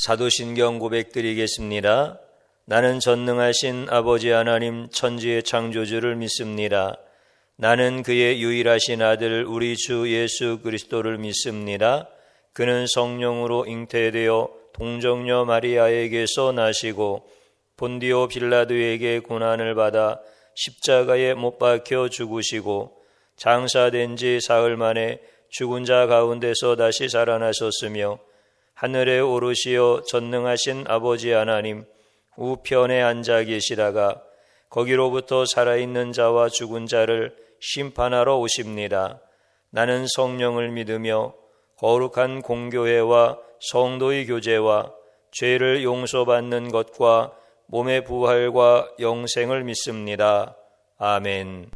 사도신경 고백드리겠습니다. 나는 전능하신 아버지 하나님 천지의 창조주를 믿습니다. 나는 그의 유일하신 아들 우리 주 예수 그리스도를 믿습니다. 그는 성령으로 잉태되어 동정녀 마리아에게서 나시고 본디오 빌라도에게 고난을 받아 십자가에 못 박혀 죽으시고 장사된 지 사흘 만에 죽은 자 가운데서 다시 살아나셨으며 하늘에 오르시어 전능하신 아버지 하나님 우편에 앉아 계시다가 거기로부터 살아있는 자와 죽은 자를 심판하러 오십니다. 나는 성령을 믿으며 거룩한 공교회와 성도의 교제와 죄를 용서받는 것과 몸의 부활과 영생을 믿습니다. 아멘.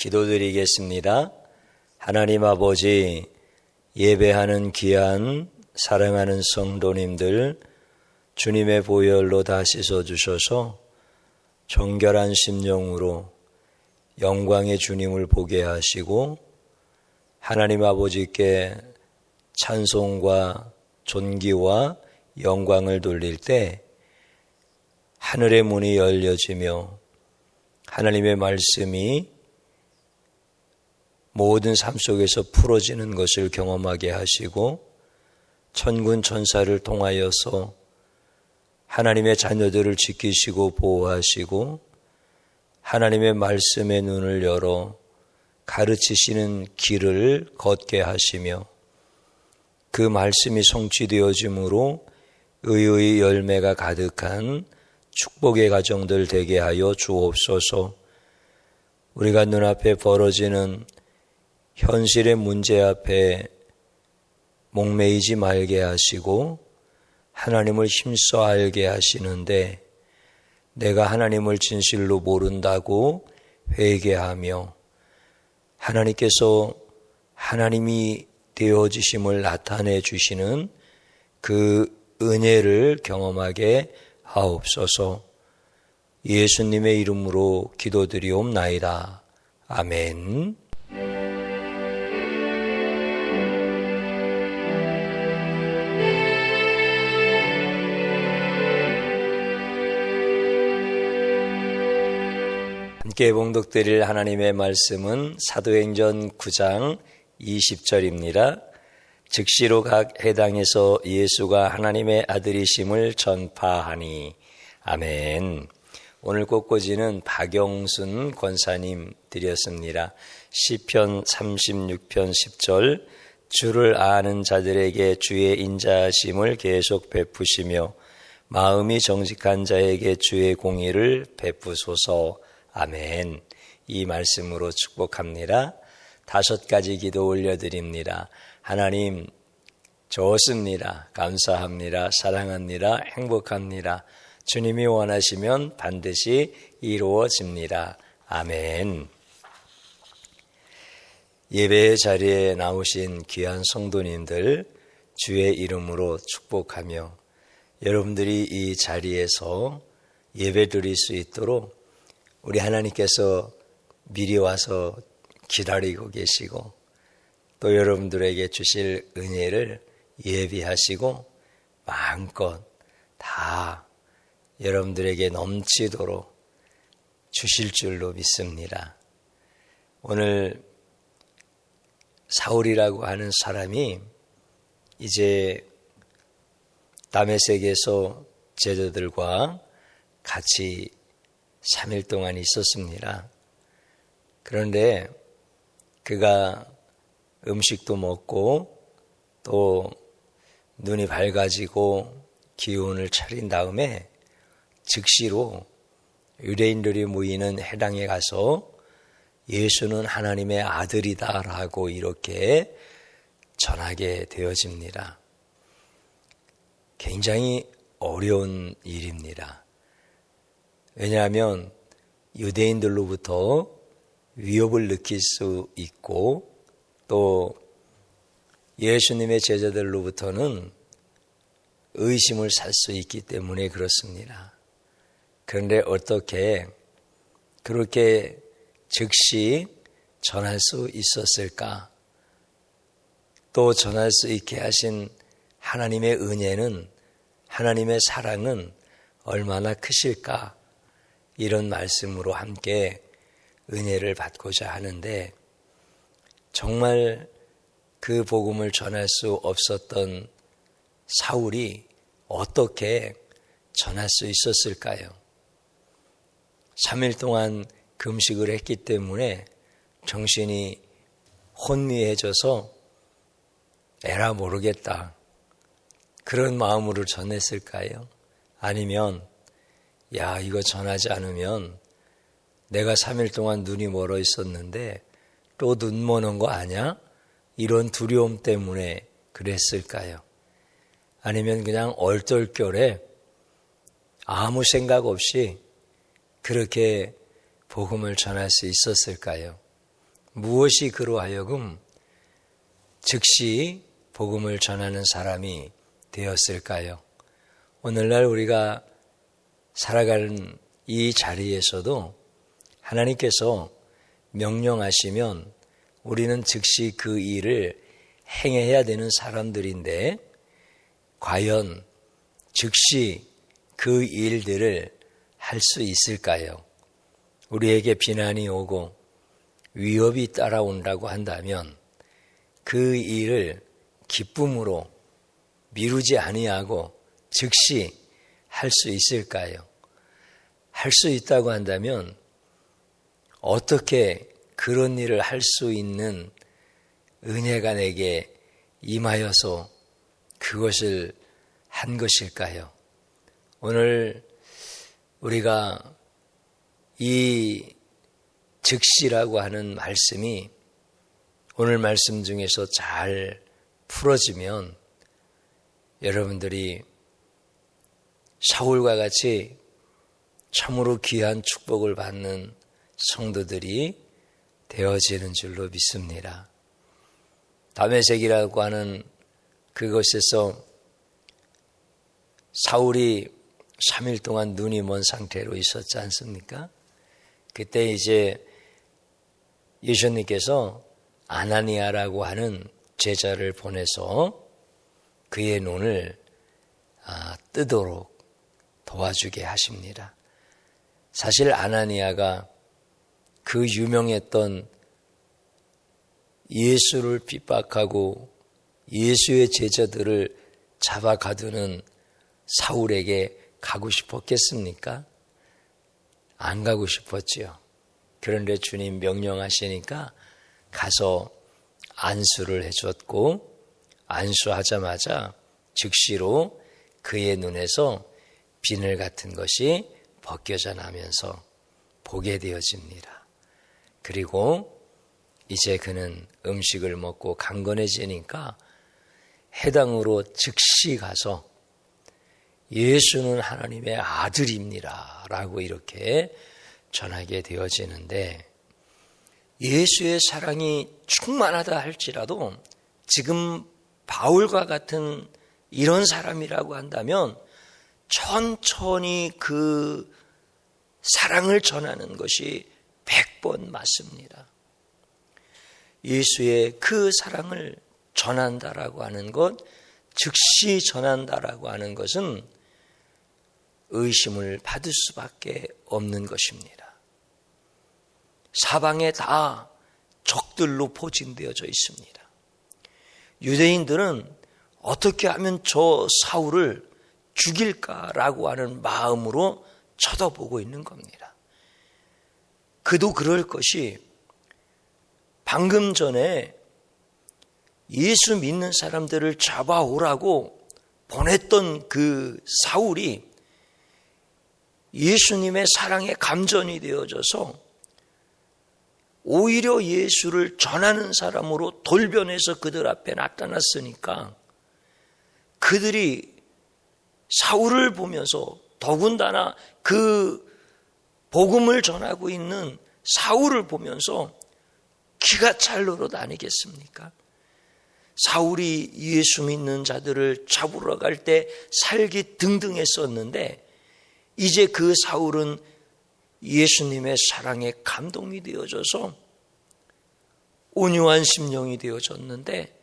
기도드리겠습니다. 하나님 아버지, 예배하는 귀한 사랑하는 성도님들 주님의 보혈로 다 씻어주셔서 정결한 심령으로 영광의 주님을 보게 하시고 하나님 아버지께 찬송과 존귀와 영광을 돌릴 때 하늘의 문이 열려지며 하나님의 말씀이 모든 삶 속에서 풀어지는 것을 경험하게 하시고 천군 천사를 통하여서 하나님의 자녀들을 지키시고 보호하시고 하나님의 말씀의 눈을 열어 가르치시는 길을 걷게 하시며 그 말씀이 성취되어짐으로 의의 열매가 가득한 축복의 가정들 되게 하여 주옵소서. 우리가 눈앞에 벌어지는 현실의 문제 앞에 목매이지 말게 하시고 하나님을 힘써 알게 하시는데 내가 하나님을 진실로 모른다고 회개하며 하나님께서 하나님이 되어지심을 나타내 주시는 그 은혜를 경험하게 하옵소서. 예수님의 이름으로 기도드리옵나이다. 아멘. 함께 봉독드릴 하나님의 말씀은 사도행전 9장 20절입니다. 즉시로 각 회당에서 예수가 하나님의 아들이심을 전파하니. 아멘. 오늘 꽃꽂이는 박영순 권사님 드렸습니다. 시편 36편 10절 주를 아는 자들에게 주의 인자하심을 계속 베푸시며 마음이 정직한 자에게 주의 공의를 베푸소서. 아멘. 이 말씀으로 축복합니다. 5가지 기도 올려드립니다. 하나님, 좋습니다. 감사합니다. 사랑합니다. 행복합니다. 주님이 원하시면 반드시 이루어집니다. 아멘. 예배 자리에 나오신 귀한 성도님들 주의 이름으로 축복하며 여러분들이 이 자리에서 예배 드릴 수 있도록 우리 하나님께서 미리 와서 기다리고 계시고 또 여러분들에게 주실 은혜를 예비하시고 마음껏 다 여러분들에게 넘치도록 주실 줄로 믿습니다. 오늘 사울이라고 하는 사람이 이제 다메섹에서 제자들과 같이 3일 동안 있었습니다. 그런데 그가 음식도 먹고 또 눈이 밝아지고 기운을 차린 다음에 즉시로 유대인들이 모이는 회당에 가서 예수는 하나님의 아들이다라고 이렇게 전하게 되어집니다. 굉장히 어려운 일입니다. 왜냐하면 유대인들로부터 위협을 느낄 수 있고 또 예수님의 제자들로부터는 의심을 살 수 있기 때문에 그렇습니다. 그런데 어떻게 그렇게 즉시 전할 수 있었을까? 또 전할 수 있게 하신 하나님의 은혜는, 하나님의 사랑은 얼마나 크실까? 이런 말씀으로 함께 은혜를 받고자 하는데 정말 그 복음을 전할 수 없었던 사울이 어떻게 전할 수 있었을까요? 3일 동안 금식을 했기 때문에 정신이 혼미해져서 에라 모르겠다. 그런 마음으로 전했을까요? 아니면 야, 이거 전하지 않으면 내가 3일 동안 눈이 멀어 있었는데 또 눈 머는 거 아냐? 이런 두려움 때문에 그랬을까요? 아니면 그냥 얼떨결에 아무 생각 없이 그렇게 복음을 전할 수 있었을까요? 무엇이 그로 하여금 즉시 복음을 전하는 사람이 되었을까요? 오늘날 우리가 살아가는 이 자리에서도 하나님께서 명령하시면 우리는 즉시 그 일을 행해야 되는 사람들인데 과연 즉시 그 일들을 할 수 있을까요? 우리에게 비난이 오고 위협이 따라온다고 한다면 그 일을 기쁨으로 미루지 아니하고 즉시 할 수 있을까요? 할 수 있다고 한다면 어떻게 그런 일을 할 수 있는 은혜가 내게 임하여서 그것을 한 것일까요? 오늘 우리가 이 즉시라고 하는 말씀이 오늘 말씀 중에서 잘 풀어지면 여러분들이 사울과 같이 참으로 귀한 축복을 받는 성도들이 되어지는 줄로 믿습니다. 다메섹이라고 하는 그곳에서 사울이 3일 동안 눈이 먼 상태로 있었지 않습니까? 그때 이제 예수님께서 아나니아라고 하는 제자를 보내서 그의 눈을 뜨도록 도와주게 하십니다. 사실 아나니아가 그 유명했던 예수를 핍박하고 예수의 제자들을 잡아 가두는 사울에게 가고 싶었겠습니까? 안 가고 싶었지요. 그런데 주님 명령하시니까 가서 안수를 해줬고 안수하자마자 즉시로 그의 눈에서 비늘 같은 것이 벗겨져 나면서 보게 되어집니다. 그리고 이제 그는 음식을 먹고 강건해지니까 해당으로 즉시 가서 예수는 하나님의 아들입니다 라고 이렇게 전하게 되어지는데, 예수의 사랑이 충만하다 할지라도 지금 바울과 같은 이런 사람이라고 한다면 천천히 그 사랑을 전하는 것이 100번 맞습니다. 예수의 그 사랑을 전한다라고 하는 것, 즉시 전한다라고 하는 것은 의심을 받을 수밖에 없는 것입니다. 사방에 다 적들로 포진되어져 있습니다. 유대인들은 어떻게 하면 저 사울을 죽일까라고 하는 마음으로 쳐다보고 있는 겁니다. 그도 그럴 것이 방금 전에 예수 믿는 사람들을 잡아오라고 보냈던 그 사울이 예수님의 사랑에 감전이 되어져서 오히려 예수를 전하는 사람으로 돌변해서 그들 앞에 나타났으니까 그들이 사울을 보면서, 더군다나 그 복음을 전하고 있는 사울을 보면서 기가 찰 노릇 아니겠습니까? 사울이 예수 믿는 자들을 잡으러 갈 때 살기 등등했었는데 이제 그 사울은 예수님의 사랑에 감동이 되어져서 온유한 심령이 되어졌는데,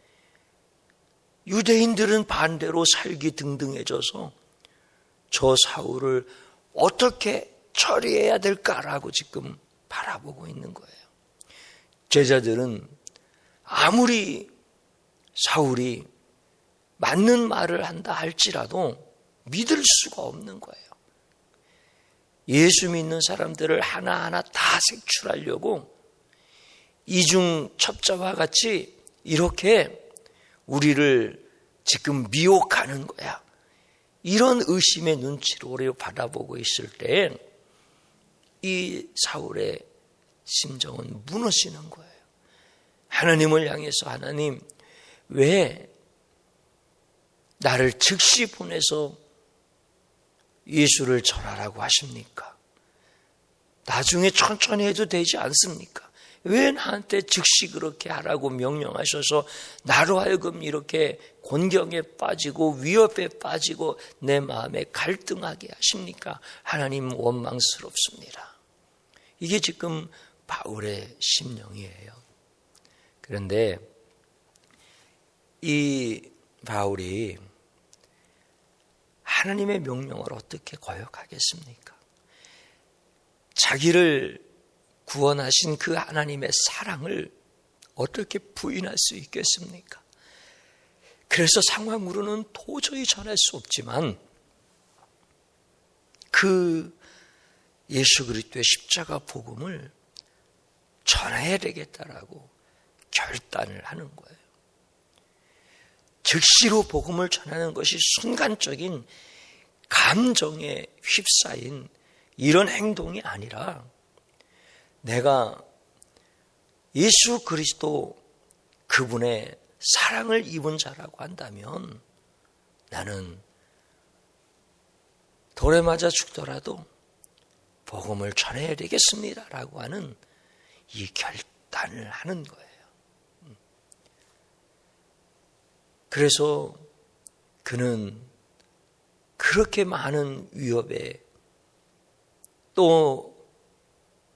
유대인들은 반대로 살기 등등해져서 저 사울을 어떻게 처리해야 될까라고 지금 바라보고 있는 거예요. 제자들은 아무리 사울이 맞는 말을 한다 할지라도 믿을 수가 없는 거예요. 예수 믿는 사람들을 하나하나 다 색출하려고 이중첩자와 같이 이렇게 우리를 지금 미혹하는 거야. 이런 의심의 눈치로 우리를 바라보고 있을 때 이 사울의 심정은 무너지는 거예요. 하나님을 향해서, 하나님 왜 나를 즉시 보내서 예수를 전하라고 하십니까? 나중에 천천히 해도 되지 않습니까? 왜 나한테 즉시 그렇게 하라고 명령하셔서 나로 하여금 이렇게 곤경에 빠지고 위협에 빠지고 내 마음에 갈등하게 하십니까? 하나님, 원망스럽습니다. 이게 지금 바울의 심령이에요. 그런데 이 바울이 하나님의 명령을 어떻게 거역하겠습니까? 자기를 구원하신 그 하나님의 사랑을 어떻게 부인할 수 있겠습니까? 그래서 상황으로는 도저히 전할 수 없지만 그 예수 그리스도의 십자가 복음을 전해야 되겠다라고 결단을 하는 거예요. 즉시로 복음을 전하는 것이 순간적인 감정에 휩싸인 이런 행동이 아니라 내가 예수 그리스도 그분의 사랑을 입은 자라고 한다면 나는 돌에 맞아 죽더라도 복음을 전해야 되겠습니다라고 하는 이 결단을 하는 거예요. 그래서 그는 그렇게 많은 위협에 또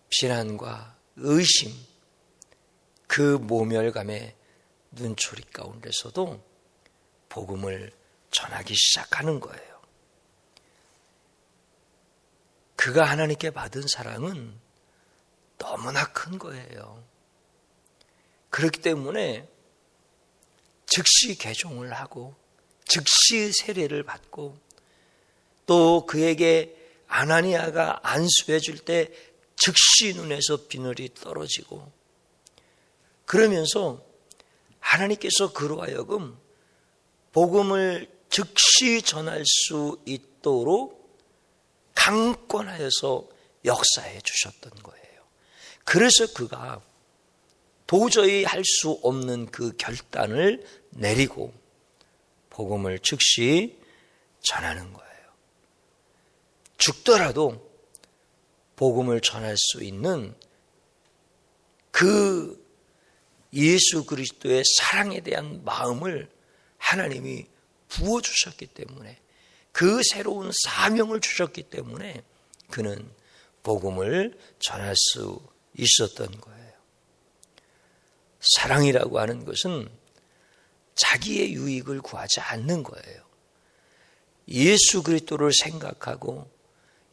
비난과 의심, 그 모멸감의 눈초리 가운데서도 복음을 전하기 시작하는 거예요. 그가 하나님께 받은 사랑은 너무나 큰 거예요. 그렇기 때문에 즉시 개종을 하고 즉시 세례를 받고 또 그에게 아나니아가 안수해 줄 때 즉시 눈에서 비늘이 떨어지고 그러면서 하나님께서 그로 하여금 복음을 즉시 전할 수 있도록 강권하여서 역사해 주셨던 거예요. 그래서 그가 도저히 할 수 없는 그 결단을 내리고 복음을 즉시 전하는 거예요. 죽더라도 복음을 전할 수 있는 그 예수 그리스도의 사랑에 대한 마음을 하나님이 부어주셨기 때문에 그 새로운 사명을 주셨기 때문에 그는 복음을 전할 수 있었던 거예요. 사랑이라고 하는 것은 자기의 유익을 구하지 않는 거예요. 예수 그리스도를 생각하고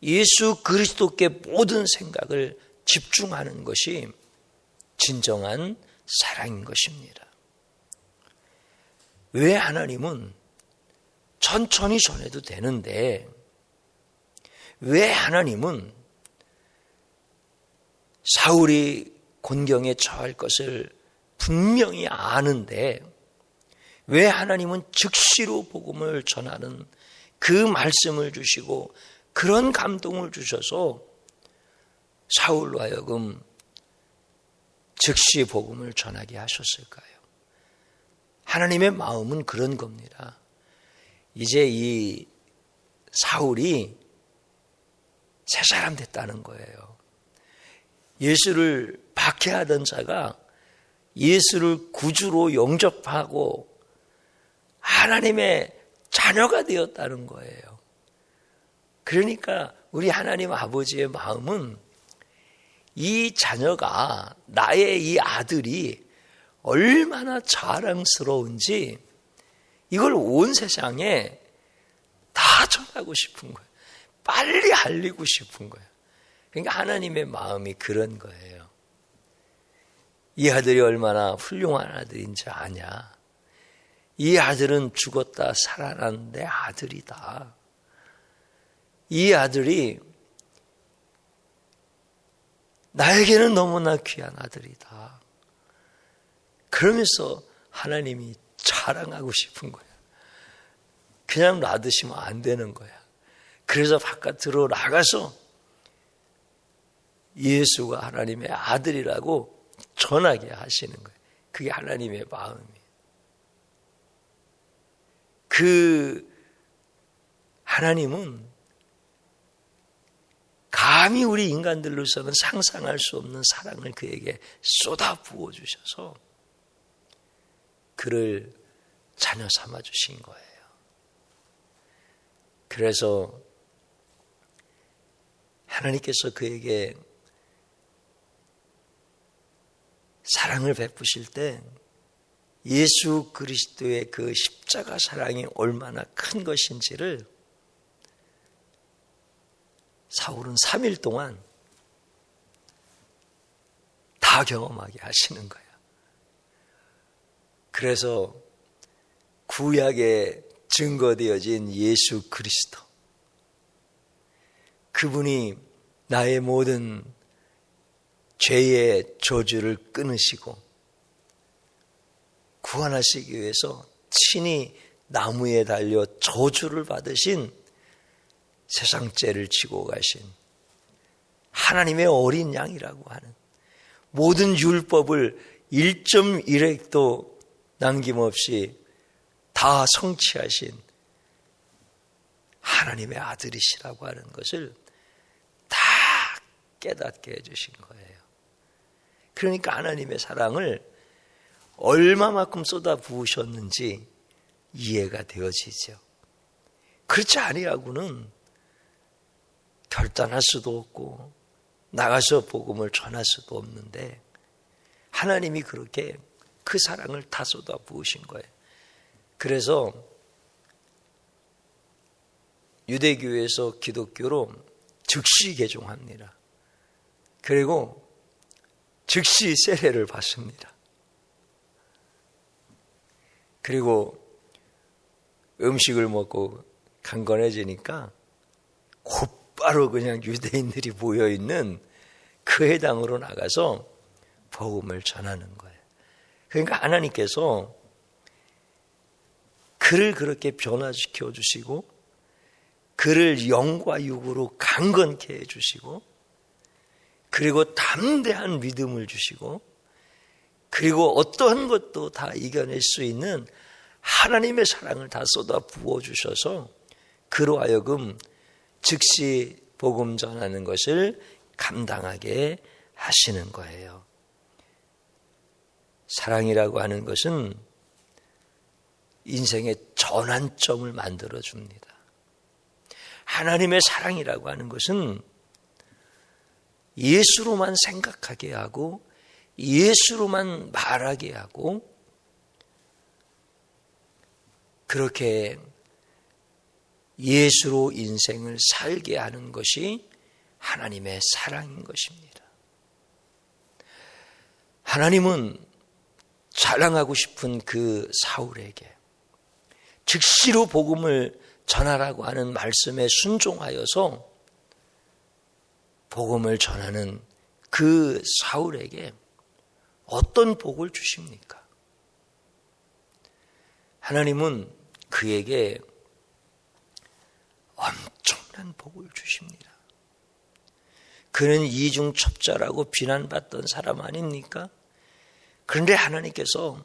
예수 그리스도께 모든 생각을 집중하는 것이 진정한 사랑인 것입니다. 왜 하나님은 천천히 전해도 되는데 왜 하나님은 사울이 곤경에 처할 것을 분명히 아는데 왜 하나님은 즉시로 복음을 전하는 그 말씀을 주시고 그런 감동을 주셔서 사울로 하여금 즉시 복음을 전하게 하셨을까요? 하나님의 마음은 그런 겁니다. 이제 이 사울이 새 사람 됐다는 거예요. 예수를 박해하던 자가 예수를 구주로 영접하고 하나님의 자녀가 되었다는 거예요. 그러니까 우리 하나님 아버지의 마음은 이 자녀가, 나의 이 아들이 얼마나 자랑스러운지 이걸 온 세상에 다 전하고 싶은 거예요. 빨리 알리고 싶은 거예요. 그러니까 하나님의 마음이 그런 거예요. 이 아들이 얼마나 훌륭한 아들인지 아냐? 이 아들은 죽었다 살아난 내 아들이다. 이 아들이 나에게는 너무나 귀한 아들이다. 그러면서 하나님이 자랑하고 싶은 거야. 그냥 놔두시면 안 되는 거야. 그래서 바깥으로 나가서 예수가 하나님의 아들이라고 전하게 하시는 거예요. 그게 하나님의 마음이에요. 그 하나님은 감히 우리 인간들로서는 상상할 수 없는 사랑을 그에게 쏟아 부어주셔서 그를 자녀 삼아 주신 거예요. 그래서 하나님께서 그에게 사랑을 베푸실 때 예수 그리스도의 그 십자가 사랑이 얼마나 큰 것인지를 사울은 3일 동안 다 경험하게 하시는 거예요. 그래서 구약에 증거되어진 예수 그리스도, 그분이 나의 모든 죄의 저주를 끊으시고 구원하시기 위해서 친히 나무에 달려 저주를 받으신 세상 죄를 지고 가신 하나님의 어린 양이라고 하는, 모든 율법을 1.1획도 남김없이 다 성취하신 하나님의 아들이시라고 하는 것을 다 깨닫게 해주신 거예요. 그러니까 하나님의 사랑을 얼마만큼 쏟아 부으셨는지 이해가 되어지죠. 그렇지 아니하고는 결단할 수도 없고 나가서 복음을 전할 수도 없는데, 하나님이 그렇게 그 사랑을 다 쏟아 부으신 거예요. 그래서 유대교에서 기독교로 즉시 개종합니다. 그리고 즉시 세례를 받습니다. 그리고 음식을 먹고 강건해지니까 곧바로 그냥 유대인들이 모여있는 그 회당으로 나가서 복음을 전하는 거예요. 그러니까 하나님께서 그를 그렇게 변화시켜 주시고 그를 영과 육으로 강건케 해주시고, 그리고 담대한 믿음을 주시고, 그리고 어떠한 것도 다 이겨낼 수 있는 하나님의 사랑을 다 쏟아 부어주셔서 그로 하여금 즉시 복음 전하는 것을 감당하게 하시는 거예요. 사랑이라고 하는 것은 인생의 전환점을 만들어줍니다. 하나님의 사랑이라고 하는 것은 예수로만 생각하게 하고 예수로만 말하게 하고, 그렇게 예수로 인생을 살게 하는 것이 하나님의 사랑인 것입니다. 하나님은 자랑하고 싶은 그 사울에게 즉시로 복음을 전하라고 하는 말씀에 순종하여서 복음을 전하는 그 사울에게 어떤 복을 주십니까? 하나님은 그에게 엄청난 복을 주십니다. 그는 이중첩자라고 비난받던 사람 아닙니까? 그런데 하나님께서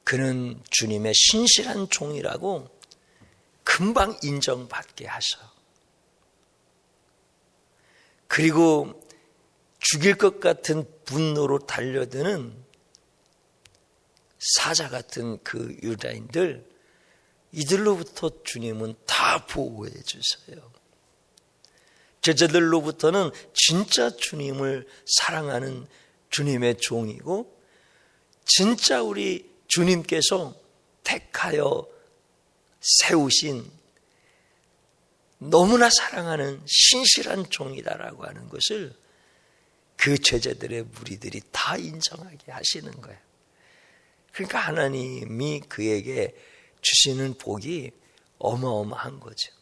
그는 주님의 신실한 종이라고 금방 인정받게 하셔. 그리고 죽일 것 같은 분노로 달려드는 사자 같은 그 유다인들, 이들로부터 주님은 다 보호해 주세요. 제자들로부터는 진짜 주님을 사랑하는 주님의 종이고, 진짜 우리 주님께서 택하여 세우신 너무나 사랑하는 신실한 종이다라고 하는 것을 그 제자들의 무리들이 다 인정하게 하시는 거예요. 그러니까 하나님이 그에게 주시는 복이 어마어마한 거죠.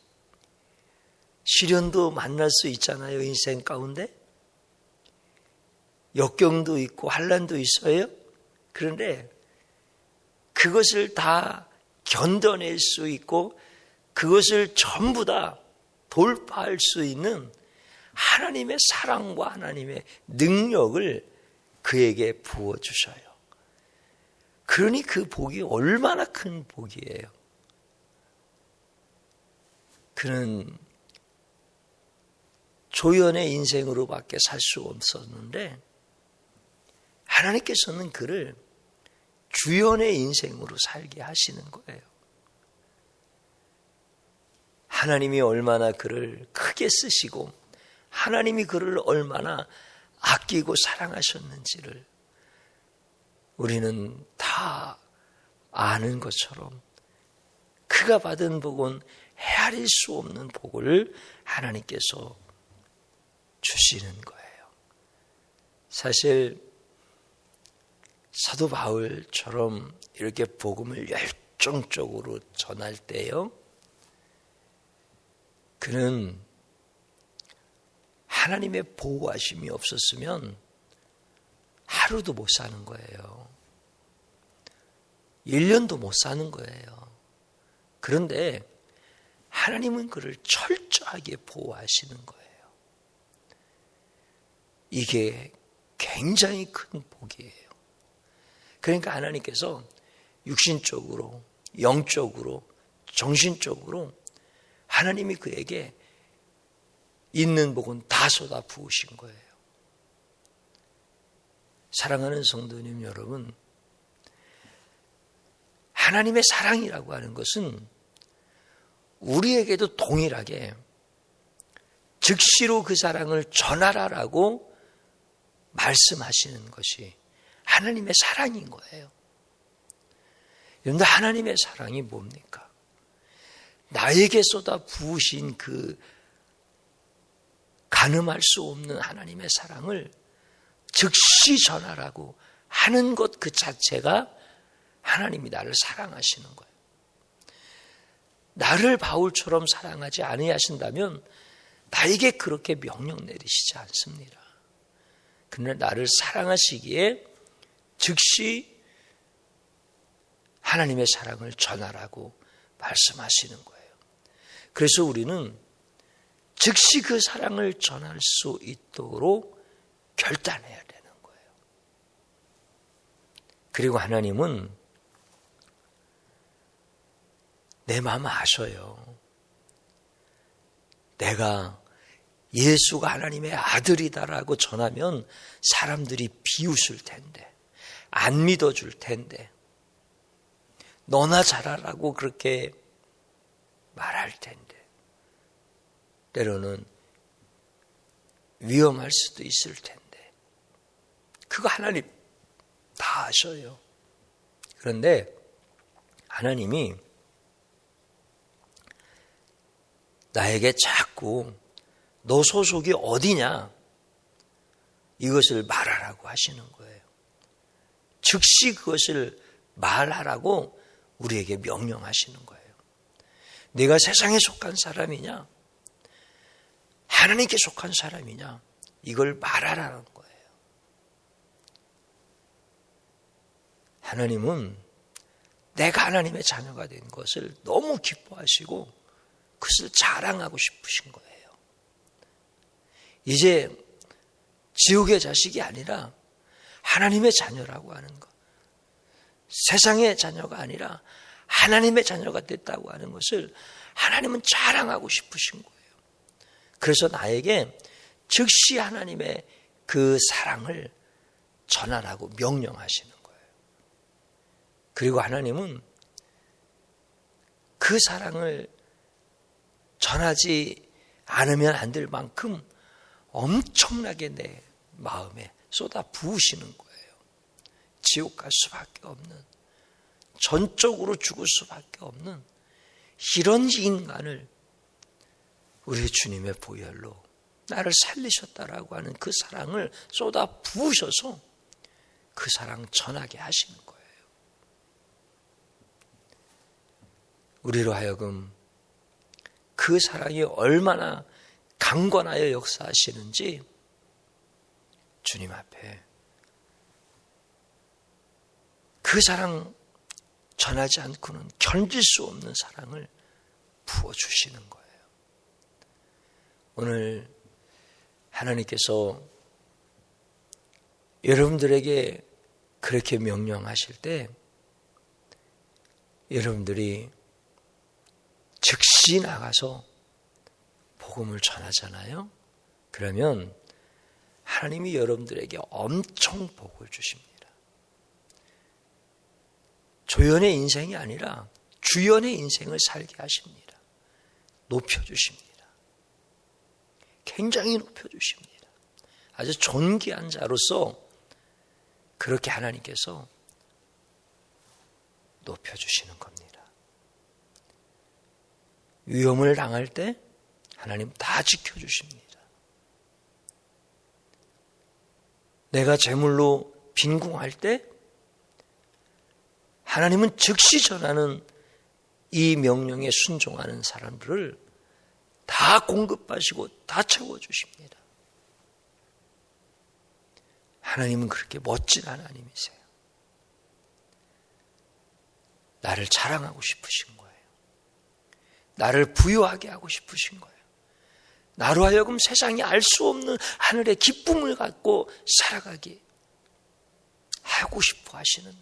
시련도 만날 수 있잖아요, 인생 가운데. 역경도 있고 환난도 있어요. 그런데 그것을 다 견뎌낼 수 있고 그것을 전부 다 돌파할 수 있는 하나님의 사랑과 하나님의 능력을 그에게 부어주셔요. 그러니 그 복이 얼마나 큰 복이에요. 그는 조연의 인생으로밖에 살 수 없었는데 하나님께서는 그를 주연의 인생으로 살게 하시는 거예요. 하나님이 얼마나 그를 크게 쓰시고 하나님이 그를 얼마나 아끼고 사랑하셨는지를 우리는 다 아는 것처럼 그가 받은 복은 헤아릴 수 없는 복을 하나님께서 주시는 거예요. 사실 사도 바울처럼 이렇게 복음을 열정적으로 전할 때요, 그는 하나님의 보호하심이 없었으면 하루도 못 사는 거예요. 1년도 못 사는 거예요. 그런데 하나님은 그를 철저하게 보호하시는 거예요. 이게 굉장히 큰 복이에요. 그러니까 하나님께서 육신적으로, 영적으로, 정신적으로 하나님이 그에게 있는 복은 다 쏟아 부으신 거예요. 사랑하는 성도님 여러분, 하나님의 사랑이라고 하는 것은 우리에게도 동일하게 즉시로 그 사랑을 전하라라고 말씀하시는 것이 하나님의 사랑인 거예요. 그런데 하나님의 사랑이 뭡니까? 나에게 쏟아 부으신 그 가늠할 수 없는 하나님의 사랑을 즉시 전하라고 하는 것 그 자체가 하나님이 나를 사랑하시는 거예요. 나를 바울처럼 사랑하지 아니하신다면 나에게 그렇게 명령 내리시지 않습니다. 그러나 나를 사랑하시기에 즉시 하나님의 사랑을 전하라고 말씀하시는 거예요. 그래서 우리는 즉시 그 사랑을 전할 수 있도록 결단해야 되는 거예요. 그리고 하나님은 내 마음 아셔요. 내가 예수가 하나님의 아들이다라고 전하면 사람들이 비웃을 텐데, 안 믿어줄 텐데, 너나 잘하라고 그렇게 말할 텐데, 때로는 위험할 수도 있을 텐데, 그거 하나님 다 아셔요. 그런데 하나님이 나에게 자꾸 너 소속이 어디냐 이것을 말하라고 하시는 거예요. 즉시 그것을 말하라고 우리에게 명령하시는 거예요. 내가 세상에 속한 사람이냐 하나님께 속한 사람이냐 이걸 말하라는 거예요. 하나님은 내가 하나님의 자녀가 된 것을 너무 기뻐하시고 그것을 자랑하고 싶으신 거예요. 이제 지옥의 자식이 아니라 하나님의 자녀라고 하는 것, 세상의 자녀가 아니라 하나님의 자녀가 됐다고 하는 것을 하나님은 자랑하고 싶으신 거예요. 그래서 나에게 즉시 하나님의 그 사랑을 전하라고 명령하시는 거예요. 그리고 하나님은 그 사랑을 전하지 않으면 안 될 만큼 엄청나게 내 마음에 쏟아 부으시는 거예요. 지옥 갈 수밖에 없는, 전적으로 죽을 수밖에 없는 이런 인간을 우리 주님의 보혈로 나를 살리셨다라고 하는 그 사랑을 쏟아 부으셔서 그 사랑 전하게 하시는 거예요. 우리로 하여금 그 사랑이 얼마나 강건하여 역사하시는지 주님 앞에 그 사랑 전하지 않고는 견딜 수 없는 사랑을 부어주시는 거예요. 오늘 하나님께서 여러분들에게 그렇게 명령하실 때 여러분들이 즉시 나가서 복음을 전하잖아요. 그러면 하나님이 여러분들에게 엄청 복을 주십니다. 조연의 인생이 아니라 주연의 인생을 살게 하십니다. 높여주십니다. 굉장히 높여주십니다. 아주 존귀한 자로서 그렇게 하나님께서 높여주시는 겁니다. 위험을 당할 때 하나님 다 지켜주십니다. 내가 재물로 빈궁할 때 하나님은 즉시 전하는 이 명령에 순종하는 사람들을 다 공급하시고 다 채워주십니다. 하나님은 그렇게 멋진 하나님이세요. 나를 자랑하고 싶으신 거예요. 나를 부유하게 하고 싶으신 거예요. 나로 하여금 세상이 알 수 없는 하늘의 기쁨을 갖고 살아가게 하고 싶어 하시는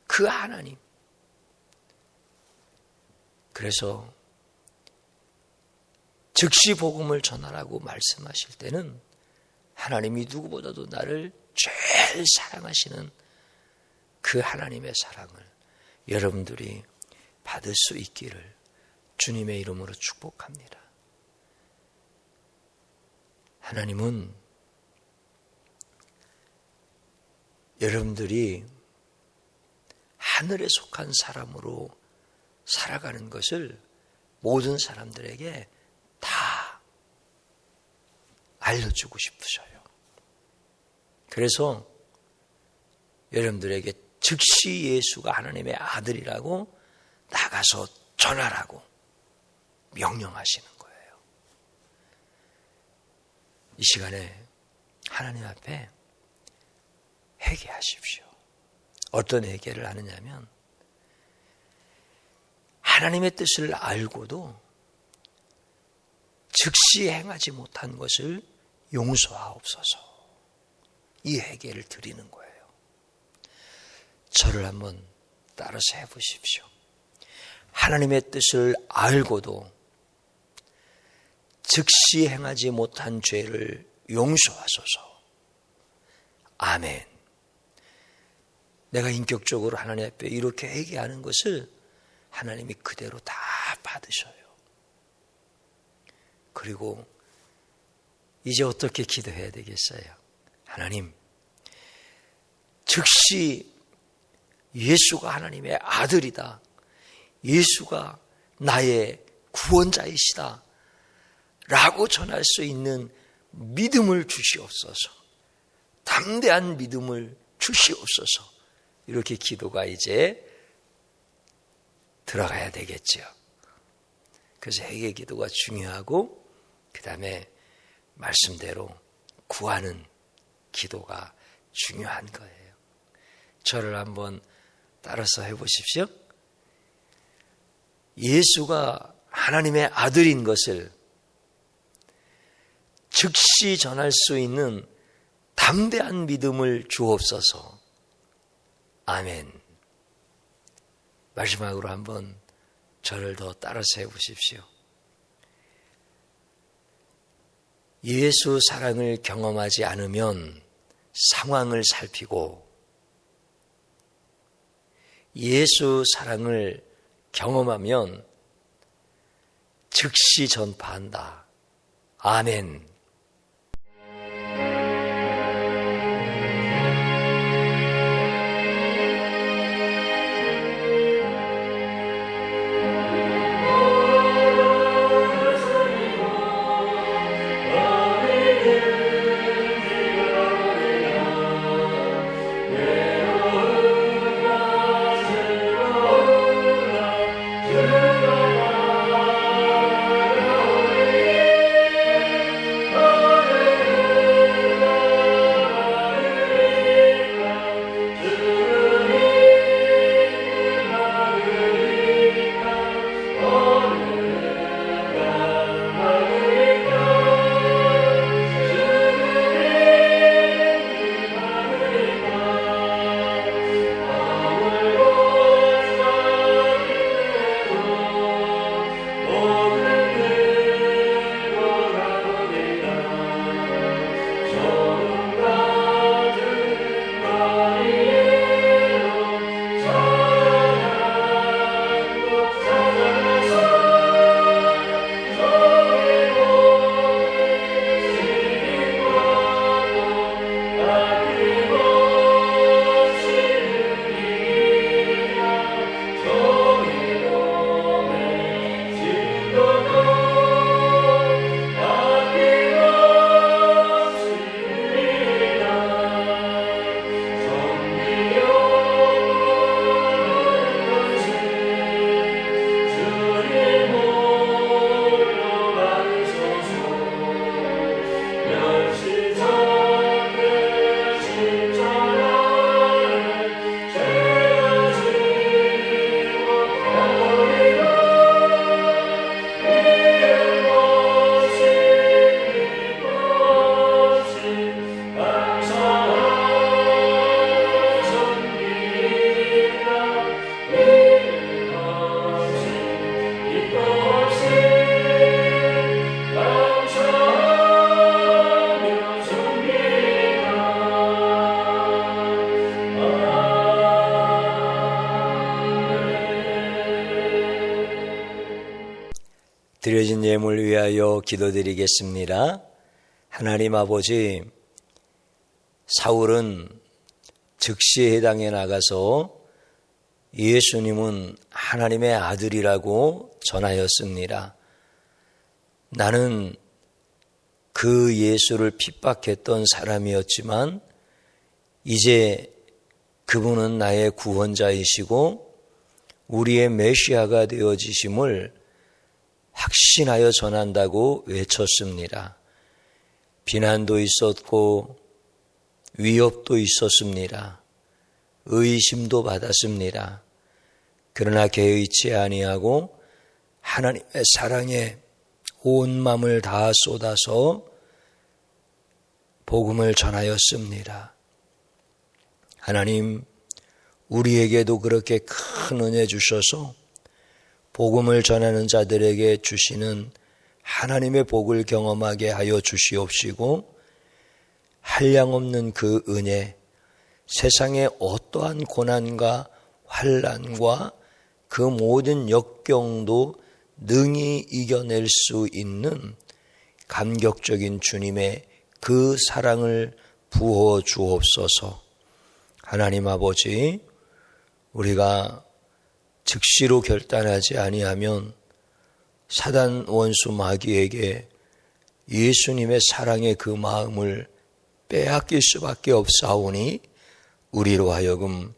그 하나님. 그래서 즉시 복음을 전하라고 말씀하실 때는 하나님이 누구보다도 나를 제일 사랑하시는 그 하나님의 사랑을 여러분들이 받을 수 있기를 주님의 이름으로 축복합니다. 하나님은 여러분들이 하늘에 속한 사람으로 살아가는 것을 모든 사람들에게 다 알려주고 싶으셔요. 그래서 여러분들에게 즉시 예수가 하나님의 아들이라고 나가서 전하라고 명령하시는 거예요. 이 시간에 하나님 앞에 회개하십시오. 어떤 회개를 하느냐면 하나님의 뜻을 알고도 즉시 행하지 못한 것을 용서하옵소서. 이 회개를 드리는 거예요. 저를 한번 따라서 해보십시오. 하나님의 뜻을 알고도 즉시 행하지 못한 죄를 용서하소서. 아멘. 내가 인격적으로 하나님 앞에 이렇게 회개하는 것을 하나님이 그대로 다 받으셔요. 그리고 이제 어떻게 기도해야 되겠어요? 하나님, 즉시 예수가 하나님의 아들이다. 예수가 나의 구원자이시다. 라고 전할 수 있는 믿음을 주시옵소서. 담대한 믿음을 주시옵소서. 이렇게 기도가 이제 들어가야 되겠죠. 그래서 회개 기도가 중요하고 그 다음에 말씀대로 구하는 기도가 중요한 거예요. 저를 한번 따라서 해보십시오. 예수가 하나님의 아들인 것을 즉시 전할 수 있는 담대한 믿음을 주옵소서. 아멘. 마지막으로 한번 저를 더 따라서 해보십시오. 예수 사랑을 경험하지 않으면 상황을 살피고 예수 사랑을 경험하면 즉시 전파한다. 아멘. 드려진 예물 위하여 기도드리겠습니다. 하나님 아버지, 사울은 즉시 해당에 나가서 예수님은 하나님의 아들이라고 전하였습니다. 나는 그 예수를 핍박했던 사람이었지만 이제 그분은 나의 구원자이시고 우리의 메시아가 되어지심을 확신하여 전한다고 외쳤습니다. 비난도 있었고 위협도 있었습니다. 의심도 받았습니다. 그러나 개의치 아니하고 하나님의 사랑에 온 마음을 다 쏟아서 복음을 전하였습니다. 하나님, 우리에게도 그렇게 큰 은혜 주셔서 복음을 전하는 자들에게 주시는 하나님의 복을 경험하게 하여 주시옵시고 한량없는 그 은혜, 세상의 어떠한 고난과 환난과 그 모든 역경도 능히 이겨낼 수 있는 감격적인 주님의 그 사랑을 부어 주옵소서. 하나님 아버지, 우리가 즉시로 결단하지 아니하면 사단 원수 마귀에게 예수님의 사랑의 그 마음을 빼앗길 수밖에 없사오니 우리로 하여금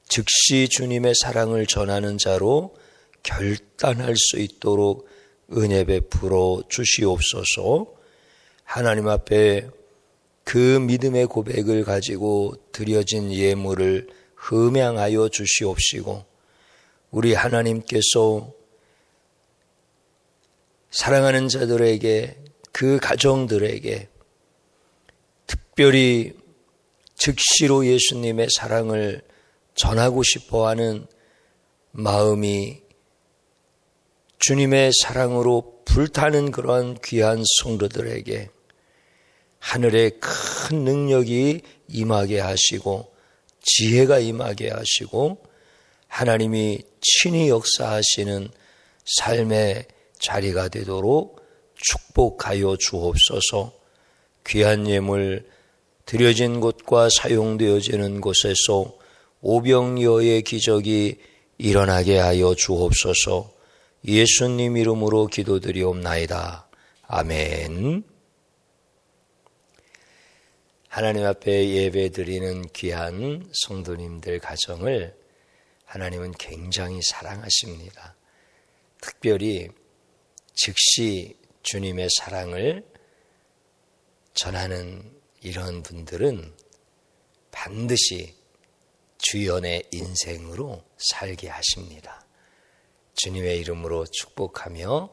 즉시 주님의 사랑을 전하는 자로 결단할 수 있도록 은혜 베풀어 주시옵소서. 하나님 앞에 그 믿음의 고백을 가지고 드려진 예물을 흠양하여 주시옵시고 우리 하나님께서 사랑하는 자들에게 그 가정들에게 특별히 즉시로 예수님의 사랑을 전하고 싶어하는 마음이 주님의 사랑으로 불타는 그러한 귀한 성도들에게 하늘의 큰 능력이 임하게 하시고 지혜가 임하게 하시고 하나님이 친히 역사하시는 삶의 자리가 되도록 축복하여 주옵소서. 귀한 예물 드려진 곳과 사용되어지는 곳에서 오병이어의 기적이 일어나게 하여 주옵소서. 예수님 이름으로 기도드리옵나이다. 아멘. 하나님 앞에 예배드리는 귀한 성도님들 가정을 하나님은 굉장히 사랑하십니다. 특별히 즉시 주님의 사랑을 전하는 이런 분들은 반드시 주연의 인생으로 살게 하십니다. 주님의 이름으로 축복하며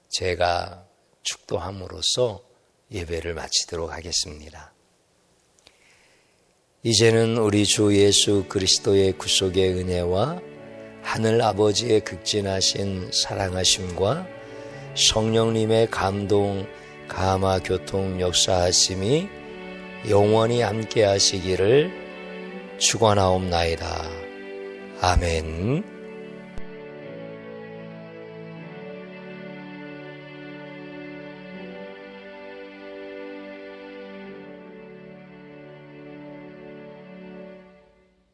제가 축도함으로써 예배를 마치도록 하겠습니다. 이제는 우리 주 예수 그리스도의 구속의 은혜와 하늘 아버지의 극진하신 사랑하심과 성령님의 감동, 감화, 교통, 역사하심이 영원히 함께 하시기를 축원하옵나이다. 아멘.